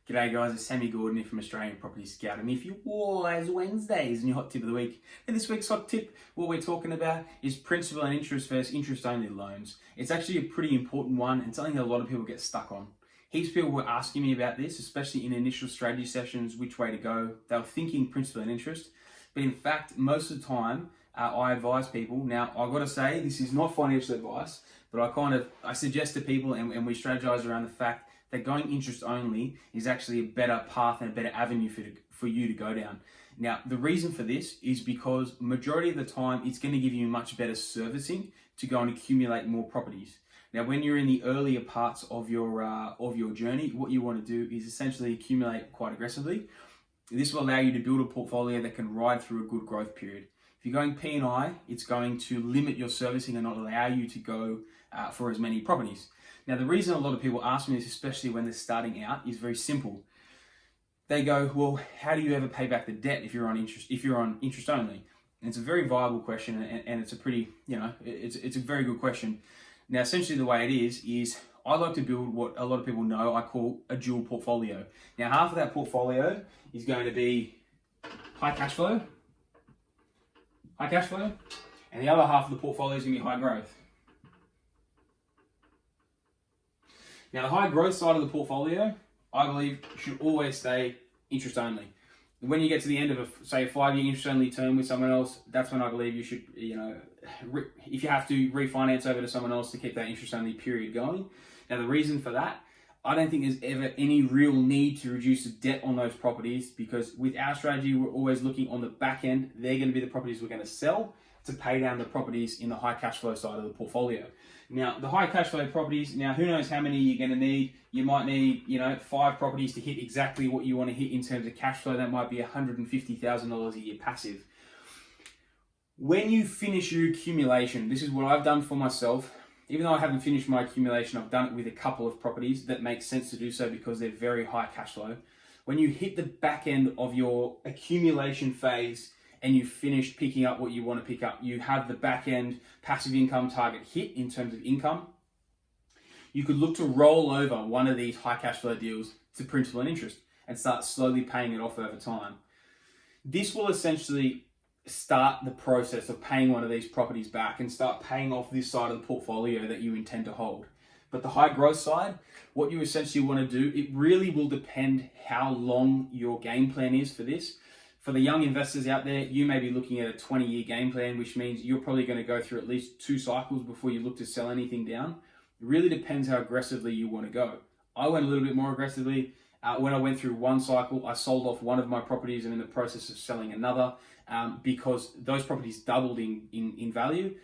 G'day guys, it's Sammy Gordon here from Australian Property Scout. And if you always Wednesdays and your hot tip of the week. And this week's hot tip, what we're talking about is principal and interest versus interest-only loans. It's actually a pretty important one and something that a lot of people get stuck on. Heaps of people were asking me about this, especially in initial strategy sessions, which way to go. They were thinking principal and interest, but in fact, most of the time, I advise people. Now, I've got to say, this is not financial advice, but I suggest to people and we strategize around the fact that going interest only is actually a better path and a better avenue for you to go down. Now, the reason for this is because majority of the time, it's going to give you much better servicing to go and accumulate more properties. Now, when you're in the earlier parts of your journey, what you want to do is essentially accumulate quite aggressively. This will allow you to build a portfolio that can ride through a good growth period. If you're going P&I, it's going to limit your servicing and not allow you to go for as many properties. Now, the reason a lot of people ask me this, especially when they're starting out, is very simple. They go, well, how do you ever pay back the debt if you're on interest only? And it's a very viable question, and it's a pretty, it's a very good question. Now, essentially the way it is I like to build what a lot of people know I call a dual portfolio. Now, half of that portfolio is going to be high cash flow, and the other half of the portfolio is going to be high growth. Now, the high growth side of the portfolio, I believe, should always stay interest only. When you get to the end of a 5-year interest only term with someone else, that's when I believe you should, if you have to refinance over to someone else to keep that interest only period going. Now, the reason for that, I don't think there's ever any real need to reduce the debt on those properties, because with our strategy, we're always looking on the back end. They're going to be the properties we're going to sell to pay down the properties in the high cash flow side of the portfolio. Now, the high cash flow properties, now who knows how many you're going to need. You might need, 5 properties to hit exactly what you want to hit in terms of cash flow. That might be $150,000 a year passive. When you finish your accumulation, this is what I've done for myself. Even though I haven't finished my accumulation, I've done it with a couple of properties that make sense to do so because they're very high cash flow. When you hit the back end of your accumulation phase, and you've finished picking up what you want to pick up, you have the back end passive income target hit in terms of income, you could look to roll over one of these high cash flow deals to principal and interest and start slowly paying it off over time. This will essentially start the process of paying one of these properties back and start paying off this side of the portfolio that you intend to hold. But the high growth side, what you essentially want to do, it really will depend how long your game plan is for this. For the young investors out there, you may be looking at a 20-year game plan, which means you're probably going to go through at least 2 cycles before you look to sell anything down. It really depends how aggressively you want to go. I went a little bit more aggressively. When I went through 1 cycle, I sold off one of my properties and in the process of selling another because those properties doubled in value.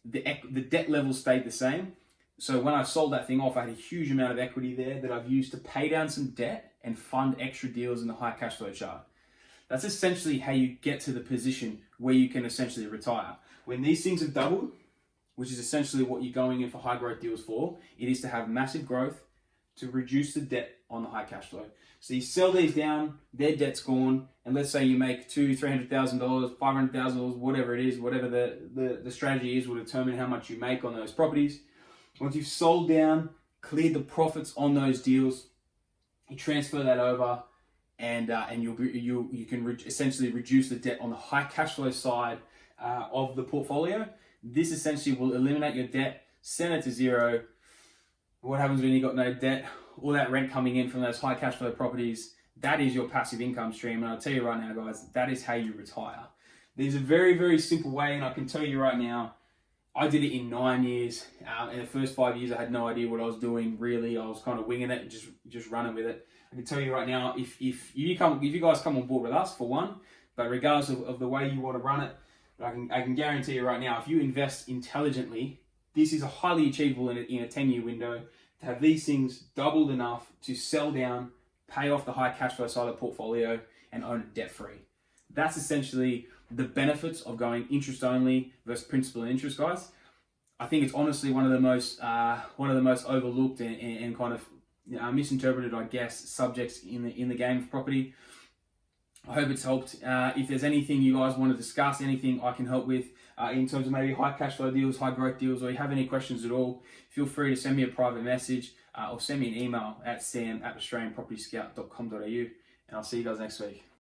The debt level stayed the same. So when I sold that thing off, I had a huge amount of equity there that I've used to pay down some debt and fund extra deals in the high cash flow chart. That's essentially how you get to the position where you can essentially retire. When these things have doubled, which is essentially what you're going in for high growth deals for, it is to have massive growth to reduce the debt on the high cash flow. So you sell these down, their debt's gone, and let's say you make $200,000, $300,000, $500,000, whatever it is, whatever the strategy is will determine how much you make on those properties. Once you've sold down, cleared the profits on those deals, you transfer that over, and you can essentially reduce the debt on the high cash flow side of the portfolio. This essentially will eliminate your debt, send it to zero. What happens when you've got no debt? All that rent coming in from those high cash flow properties, that is your passive income stream. And I'll tell you right now, guys, that is how you retire. There's a very, very simple way, and I can tell you right now, I did it in 9 years. In the first 5 years, I had no idea what I was doing, really. I was kind of winging it and just running with it. I can tell you right now, if you guys come on board with us, for one, but regardless of the way you want to run it, I can guarantee you right now, if you invest intelligently, this is a highly achievable in a 10-year window to have these things doubled enough to sell down, pay off the high cash flow side of the portfolio, and own it debt-free. That's essentially the benefits of going interest only versus principal and interest, guys. I think it's honestly one of the most overlooked and kind of misinterpreted, I guess, subjects in the game of property. I hope it's helped. If there's anything you guys want to discuss, anything I can help with in terms of maybe high cash flow deals, high growth deals, or you have any questions at all, feel free to send me a private message or send me an email at sam@australianpropertyscout.com.au, and I'll see you guys next week.